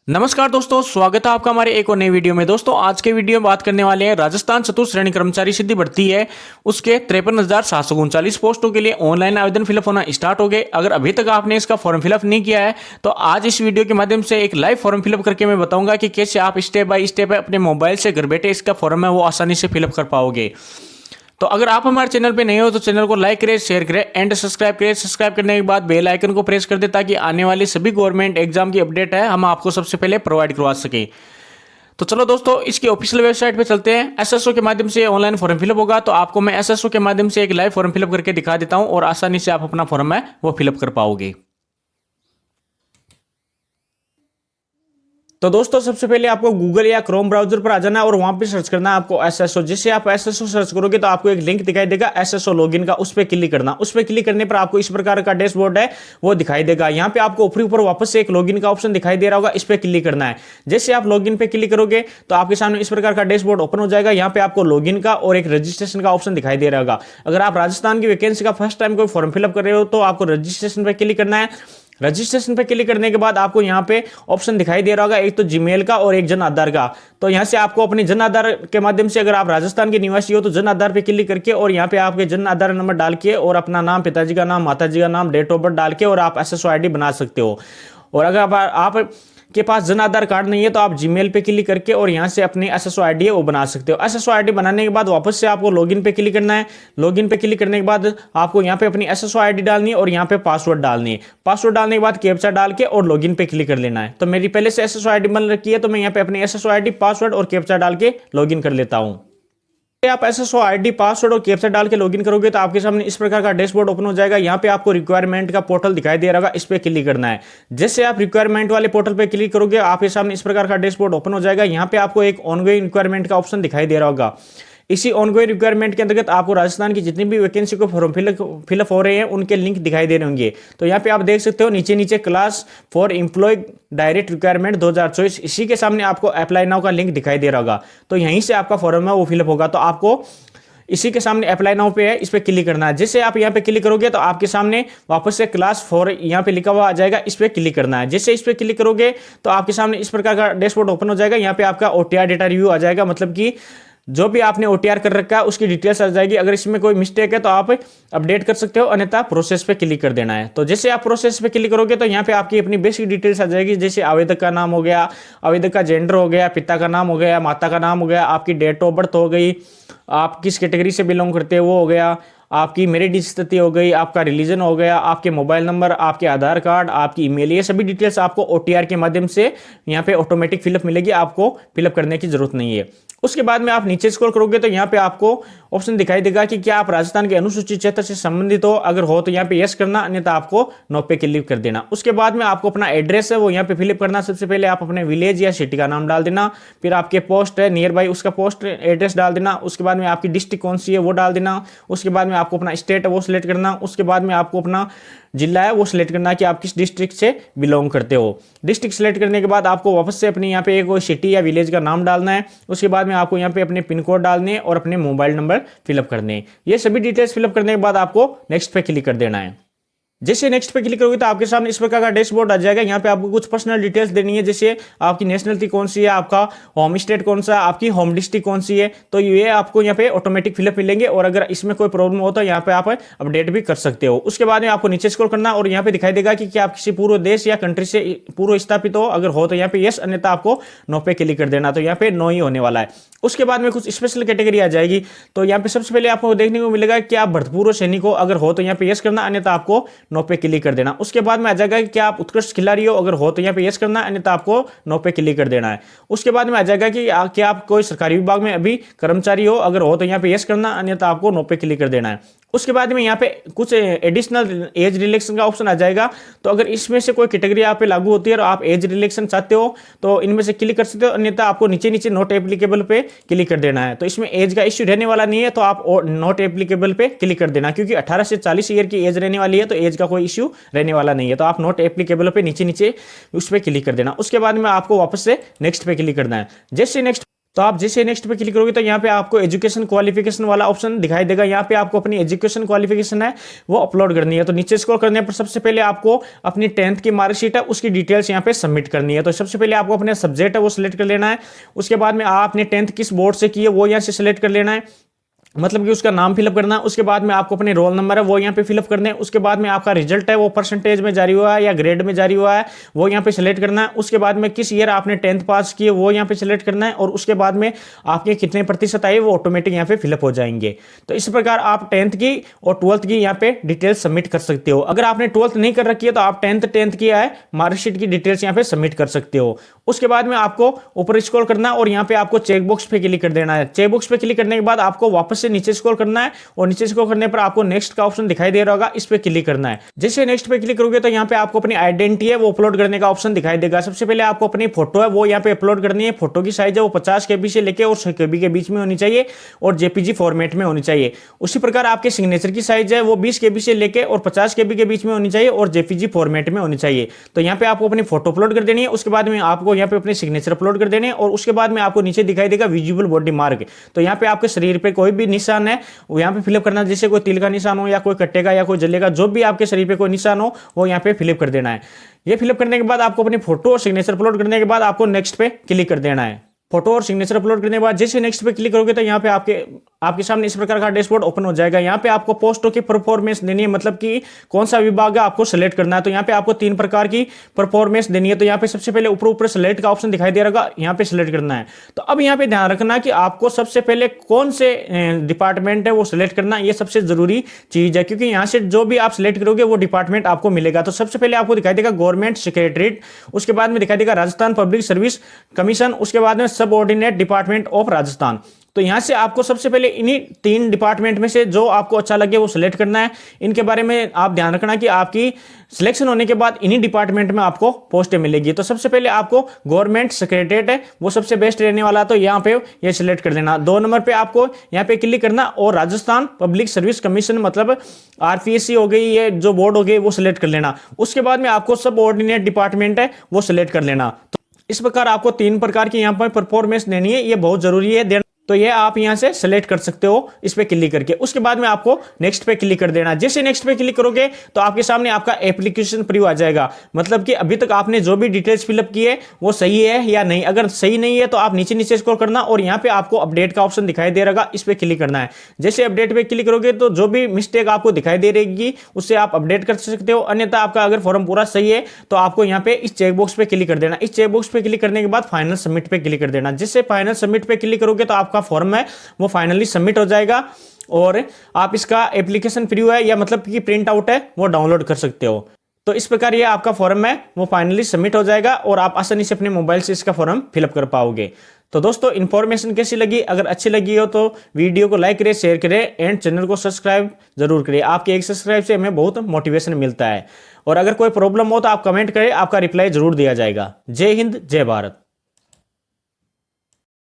नमस्कार दोस्तों, स्वागत है आपका हमारे एक और नई वीडियो में। दोस्तों आज के वीडियो में बात करने वाले हैं राजस्थान चतुर्थ श्रेणी कर्मचारी सिद्धि भर्ती है, उसके 53,739 पोस्टों के लिए ऑनलाइन आवेदन फिलअप होना स्टार्ट हो गए। अगर अभी तक आपने इसका फॉर्म फिलअप नहीं किया है तो आज इस वीडियो के माध्यम से एक लाइव फॉर्म फिलअप करके मैं बताऊंगा कि कैसे आप स्टेप बाय स्टेप अपने मोबाइल से घर बैठे इसका फॉर्म है वो आसानी से फिलअप कर पाओगे। तो अगर आप हमारे चैनल पे नए हो तो चैनल को लाइक करें, शेयर करें एंड सब्सक्राइब करें। सब्सक्राइब करने के बाद बेल आइकन को प्रेस कर दें ताकि आने वाली सभी गवर्नमेंट एग्जाम की अपडेट है हम आपको सबसे पहले प्रोवाइड करवा सके। तो चलो दोस्तों, इसकी ऑफिशियल वेबसाइट पे चलते हैं। एसएसओ के माध्यम से ऑनलाइन फॉर्म फिलअप होगा, तो आपको मैं एसएसओ के माध्यम से एक लाइव फॉर्म फिलअप करके दिखा देता हूं और आसानी से आप अपना फॉर्म है वो फिलअप कर पाओगे। तो दोस्तों सबसे पहले आपको गूगल या क्रोम ब्राउजर पर आ जाना है और वहां पे सर्च करना है आपको एसएसओ। जैसे आप एसएसओ सर्च करोगे तो आपको एक लिंक दिखाई देगा एसएसओ लॉगिन का, उस पर क्लिक करना। उस पर क्लिक करने पर आपको इस प्रकार का डैशबोर्ड है वो दिखाई देगा। यहाँ पे आपको ऊपर वापस से एक लॉगिन का ऑप्शन दिखाई दे रहा होगा, इस पर क्लिक करना है। जैसे आप लॉगिन पे क्लिक करोगे तो आपके सामने इस प्रकार का डैशबोर्ड ओपन हो जाएगा। यहाँ पे आपको लॉगिन का और एक रजिस्ट्रेशन का ऑप्शन दिखाई दे रहा होगा। अगर आप राजस्थान की वैकेंसी का फर्स्ट टाइम कोई फॉर्म फिलअप कर रहे हो तो आपको रजिस्ट्रेशन पे क्लिक करना है। रजिस्ट्रेशन पे क्लिक करने के बाद आपको यहाँ पे ऑप्शन दिखाई दे रहा होगा, एक तो जीमेल का और एक जन आधार का। तो यहाँ से आपको अपने जन आधार के माध्यम से, अगर आप राजस्थान के निवासी हो तो जन आधार पे क्लिक करके और यहाँ पे आपके जन आधार नंबर डाल के और अपना नाम, पिताजी का नाम, माताजी का नाम, डेट ऑफ बर्थ डाल के और आप एसएसओ आईडी बना सकते हो। और अगर आप के पास जन आधार कार्ड नहीं है तो आप जीमेल पे क्लिक करके और यहां से अपनी एसएसओ आईडी है वो बना सकते हो। एसएसओ आईडी बनाने के बाद वापस से आपको लॉगिन पे क्लिक करना है। लॉगिन पे क्लिक करने के बाद आपको यहां पे अपनी एसएसओ आईडी डालनी है और यहां पे पासवर्ड डालनी है। पासवर्ड डालने के बाद कैप्चा डाल के और लॉगिन पे क्लिक कर लेना है। तो मेरी पहले से एसएसओ आईडी बन रखी है तो मैं यहां पे अपनी एसएसओ आईडी, पासवर्ड और कैप्चा डाल के लॉगिन कर लेता हूं। आप एसएसओ आईडी, पासवर्ड और कैप्चा डाल के लॉगिन करोगे तो आपके सामने इस प्रकार का डैशबोर्ड ओपन हो जाएगा। यहाँ पे आपको रिक्वायरमेंट का पोर्टल दिखाई दे रहा होगा, इस पे क्लिक करना है। जैसे आप रिक्वायरमेंट वाले पोर्टल पे क्लिक करोगे आपके सामने इस प्रकार का डैशबोर्ड ओपन हो जाएगा। यहाँ पे आपको एक ऑनगोइंग रिक्वायरमेंट का ऑप्शन दिखाई दे रहा होगा। इसी ऑनगोइंग रिक्वायरमेंट के अंतर्गत आपको राजस्थान की जितनी भी वैकेंसी को फॉर्म फिलअप हो रहे हैं उनके लिंक दिखाई दे रहे होंगे। तो यहाँ पे आप देख सकते हो नीचे नीचे class four employ direct requirement 2024, इसी के सामने आपको अप्लाई नाउ का लिंक दिखाई दे रहा होगा। तो यहीं से आपका फॉर्म है वो फिलअप होगा। तो आपको इसी के सामने अप्लाई नाउ पे है, इस पे क्लिक करना है। जैसे आप यहाँ पे क्लिक करोगे तो आपके सामने वापस से क्लास 4 यहाँ पे लिखा हुआ आ जाएगा, इस पे क्लिक करना है। जैसे इस पे क्लिक करोगे तो आपके सामने इस प्रकार का डैशबोर्ड ओपन हो जाएगा। यहाँ पे आपका ओटीआर डेटा रिव्यू आ जाएगा, मतलब कि जो भी आपने ओटीआर कर रखा है उसकी डिटेल्स आ जाएगी। अगर इसमें कोई मिस्टेक है तो आप अपडेट कर सकते हो, अन्यथा प्रोसेस पे क्लिक कर देना है। तो जैसे आप प्रोसेस पे क्लिक करोगे तो यहाँ पे आपकी अपनी बेसिक डिटेल्स आ जाएगी। जैसे आवेदक का नाम हो गया, आवेदक का जेंडर हो गया, पिता का नाम हो गया, माता का नाम हो गया, आपकी डेट ऑफ बर्थ हो गई, आप किस कैटेगरी से बिलोंग करते हो वो हो गया, आपकी मैरिड स्थिति हो गई, आपका रिलीजन हो गया, आपके मोबाइल नंबर, आपके आधार कार्ड, आपकी ईमेल, ये सभी डिटेल्स आपको ओटीआर के माध्यम से यहाँ पे ऑटोमेटिक फिलअप मिलेगी, आपको फिलअप करने की जरूरत नहीं है। उसके बाद में आप नीचे स्क्रॉल करोगे तो यहाँ पे आपको ऑप्शन दिखाई देगा कि क्या आप राजस्थान के अनुसूचित क्षेत्र से संबंधित हो। अगर हो तो यहाँ पे यस करना, अन्यथा आपको नो पे क्लिक कर देना। उसके बाद में आपको अपना एड्रेस है वो यहाँ पे फिलअप करना। सबसे पहले आप अपने विलेज या सिटी का नाम डाल देना, फिर आपके पोस्ट है नियर बाई उसका पोस्ट एड्रेस डाल देना। उसके बाद में आपकी डिस्ट्रिक्ट कौन सी है वो डाल देना। उसके बाद में आपको अपना स्टेट है वो सिलेक्ट करना। उसके बाद में आपको अपना जिला है वो सिलेक्ट करना कि आप किस डिस्ट्रिक्ट से बिलोंग करते हो। डिस्ट्रिक्ट सिलेक्ट करने के बाद आपको वापस से अपने यहाँ पे एक सिटी या विलेज का नाम डालना है। उसके बाद में आपको यहाँ पे अपने पिन कोड डालने और अपने मोबाइल नंबर फिलअप करने। ये सभी डिटेल्स फिलअप करने के बाद आपको नेक्स्ट पे क्लिक कर देना है। जैसे नेक्स्ट पे क्लिक करोगे तो आपके सामने इस प्रकार का डैशबोर्ड आ जाएगा। यहाँ पे आपको कुछ पर्सनल डिटेल्स देनी है, जैसे आपकी नेशनलिटी कौन सी है, आपका होम स्टेट कौन सा, आपकी होम डिस्ट्रिक्ट कौन सी है। तो ये आपको यहाँ पे ऑटोमेटिक फिलअप मिलेंगे और अगर इसमें कोई प्रॉब्लम हो तो यहाँ पे आप अपडेट भी कर सकते हो। उसके बाद में आपको नीचे स्क्रॉल करना और यहाँ पे दिखाई देगा कि क्या आप किसी पूर्व देश या कंट्री से पूर्व स्थापित हो। अगर हो तो यहाँ पे यस, अन्यथा आपको नो पे क्लिक कर देना। तो यहाँ पे नो ही होने वाला है। उसके बाद में कुछ स्पेशल कैटेगरी आ जाएगी। तो यहाँ पे सबसे पहले आपको देखने को मिलेगा कि आप भूतपूर्व सैनिक हो। अगर हो तो यहाँ पे यस करना, अन्यथा आपको नो पे क्लिक कर देना। उसके बाद में आ जाएगा कि क्या आप उत्कृष्ट खिलाड़ी हो। अगर हो तो यहाँ पे यस करना, अन्यथा आपको नो पे क्लिक कर देना है। उसके बाद में आ जाएगा कि क्या आप कोई सरकारी विभाग में अभी कर्मचारी हो। अगर हो तो यहाँ पे यस करना, अन्यथा आपको नो पे क्लिक कर देना है। उसके बाद में यहाँ पे कुछ एडिशनल एज रिलैक्सेशन का ऑप्शन आ जाएगा। तो अगर इसमें से कोई कैटेगरी आप पे लागू होती है और आप एज रिलैक्सेशन चाहते हो तो इनमें से क्लिक कर सकते हो, अन्यथा आपको नीचे नीचे नॉट एप्लीकेबल पे क्लिक कर देना है। तो इसमें एज का इश्यू रहने वाला नहीं है, तो आप नॉट एप्लीकेबल पे क्लिक कर देना, क्योंकि 18 से 40 ईयर की एज रहने वाली है तो एज का कोई इश्यू रहने वाला नहीं है। तो आप नॉट एप्लीकेबल पे नीचे नीचे उस पर क्लिक कर देना। उसके बाद में आपको वापस से नेक्स्ट पे क्लिक करना है। जैसे नेक्स्ट तो आप जैसे नेक्स्ट पे क्लिक करोगे तो यहाँ पे आपको एजुकेशन क्वालिफिकेशन वाला ऑप्शन दिखाई देगा। यहाँ पे आपको अपनी एजुकेशन क्वालिफिकेशन है वो अपलोड करनी है। तो नीचे स्क्रॉल करने पर सबसे पहले आपको अपनी 10th की मार्कशीट है उसकी डिटेल्स यहाँ पे सबमिट करनी है। तो सबसे पहले आपको अपने सब्जेक्ट है वो सिलेक्ट कर लेना है। उसके बाद में आपने 10th किस बोर्ड से की है वो यहाँ से सिलेक्ट कर लेना है, मतलब कि उसका नाम फिलअप करना है। उसके बाद में आपको अपने रोल नंबर है वो यहाँ पे फिलअप करना है। उसके बाद में आपका रिजल्ट है वो परसेंटेज में जारी हुआ है या ग्रेड में जारी हुआ है वो यहाँ पे सिलेक्ट करना है। उसके बाद में किस ईयर आपने 10th पास किए वो यहाँ पे सिलेक्ट करना है। और उसके बाद में आपके कितने प्रतिशत आए वो ऑटोमेटिक यहाँ पे फिलअप हो जाएंगे। तो इस प्रकार आप 10th की और 12th की यहाँ पे डिटेल्स सबमिट कर सकते हो। अगर आपने 12th नहीं कर रखी है तो आप 10th की है मार्कशीट की डिटेल्स यहाँ पे सबमिट कर सकते हो। उसके बाद में आपको ऊपर स्क्रॉल करना है और यहाँ पे आपको चेकबॉक्स पे क्लिक कर देना है। चेकबॉक्स पे क्लिक करने के बाद आपको वापस से नीचे स्क्रॉल करना है और नीचे स्क्रॉल करने पर आपको नेक्स्ट का ऑप्शन दिखाई दे रहा होगा, इस पे क्लिक करना है। जैसे नेक्स्ट पे क्लिक करोगे तो यहाँ पे आपको अपनी आइडेंटिटी है वो अपलोड करने का ऑप्शन दिखाई देगा। सबसे पहले आपको अपनी फोटो है वो यहाँ पे अपलोड करनी है। फोटो की साइज है वो 50 KB से लेके और 100 KB के बीच में होनी चाहिए और JPG फॉर्मेट में होनी चाहिए। उसी प्रकार आपके सिग्नेचर की साइज है वो 20 KB से लेके और 50 KB के बीच में होनी चाहिए और JPG फॉर्मेट में होनी चाहिए। तो यहाँ पे आपको अपनी फोटो अपलोड कर देनी है। उसके बाद में आपको यहाँ पे अपने सिग्नेचर अपलोड कर देने और उसके बाद में आपको नीचे दिखाई देगा विजिबल बॉडी मार्क। तो यहाँ पे आपके शरीर पे कोई भी निशान है वो यहाँ पे फिलअप करना, जैसे कोई तिल का निशान हो या कोई कट्टे का या कोई जले का, जो भी आपके शरीर पे कोई निशान हो वो यहाँ पे फिलअप कर देना है। ये फिलअप करने के बाद आपको अपनी फोटो और सिग्नेचर अपलोड करने के बाद आपको नेक्स्ट पे क्लिक कर देना है। फोटो और सिग्नेचर अपलोड करने के बाद जैसे नेक्स्ट पे क्लिक करोगे तो यहाँ पे आपके सामने इस प्रकार का डैशबोर्ड ओपन हो जाएगा। यहाँ पे आपको पोस्टों की परफॉर्मेंस देनी है, मतलब कि कौन सा विभाग है आपको सेलेक्ट करना है। तो यहाँ पे आपको 3 प्रकार की परफॉर्मेंस देनी है। तो यहाँ पे सबसे पहले ऊपर सेलेक्ट का ऑप्शन दिखाई दे रहा होगा, यहाँ पे सेलेक्ट करना है। तो अब यहाँ पे ध्यान रखना कि आपको सबसे पहले कौन से डिपार्टमेंट है वो सिलेक्ट करना, ये सबसे जरूरी चीज है, क्योंकि यहाँ से जो भी आप सिलेक्ट करोगे वो डिपार्टमेंट आपको मिलेगा। तो सबसे पहले आपको दिखाई देगा गवर्नमेंट सेक्रेटरीट, उसके बाद में दिखाई देगा राजस्थान पब्लिक सर्विस कमीशन, उसके बाद में सब ऑर्डिनेट डिपार्टमेंट ऑफ राजस्थान। तो यहां से आपको सबसे पहले इन्हीं 3 डिपार्टमेंट में से जो आपको अच्छा लगे वो सिलेक्ट करना है। इनके बारे में आप ध्यान रखना कि आपकी सिलेक्शन होने के बाद इन्हीं डिपार्टमेंट में आपको पोस्टें मिलेगी। तो सबसे पहले आपको गवर्नमेंट सेक्रेटरीट है वो सबसे बेस्ट रहने वाला, तो यहाँ पे ये सिलेक्ट कर देना। 2 नंबर पे आपको यहाँ पे क्लिक करना और राजस्थान पब्लिक सर्विस कमीशन मतलब RPSC हो गई, ये जो बोर्ड हो गई वो सिलेक्ट कर लेना। उसके बाद में आपको सब ऑर्डिनेट डिपार्टमेंट है वो सिलेक्ट कर लेना। तो इस प्रकार आपको 3 प्रकार की यहाँ पर परफॉर्मेंस देनी है, ये बहुत जरूरी है। तो ये आप यहां से सेलेक्ट कर सकते हो इस पे क्लिक करके। उसके बाद में आपको नेक्स्ट पे क्लिक कर देना। जैसे नेक्स्ट पे क्लिक करोगे तो आपके सामने आपका एप्लीकेशन प्रीव्यू आ जाएगा, मतलब कि अभी तक आपने जो भी डिटेल्स फिलअप की है वो सही है या नहीं। अगर सही नहीं है तो आप नीचे नीचे स्क्रॉल करना और यहाँ पे आपको अपडेट का ऑप्शन दिखाई दे रहेगा, इस पे क्लिक करना है। जैसे अपडेट पे क्लिक करोगे तो जो भी मिस्टेक आपको दिखाई दे रहेगी उससे आप अपडेट कर सकते हो, अन्यथा आपका अगर फॉर्म पूरा सही है तो आपको यहाँ पे इस चेकबॉक्स पे क्लिक कर देना। इस चेकबॉक्स पे क्लिक करने के बाद फाइनल सबमिट पे क्लिक कर देना। जिससे फाइनल सबमिट पे क्लिक करोगे तो आपका फॉर्म है वो फाइनली सबमिट हो जाएगा और आप इसका एप्लीकेशन प्रीव्यू है या मतलब कि प्रिंट आउट है वो डाउनलोड कर सकते हो। तो इस प्रकार ये आपका फॉर्म है वो फाइनली सबमिट हो जाएगा और आप आसानी से अपने मोबाइल से इसका फॉर्म फिलअप कर पाओगे। तो दोस्तों इन्फॉर्मेशन कैसी लगी? अगर अच्छी लगी हो तो वीडियो को लाइक करें, शेयर करें एंड चैनल को सब्सक्राइब जरूर करें। आपके एक सब्सक्राइब से हमें बहुत मोटिवेशन मिलता है। और अगर कोई प्रॉब्लम हो तो आप कमेंट करें, आपका रिप्लाई जरूर दिया जाएगा। जय हिंद, जय भारत।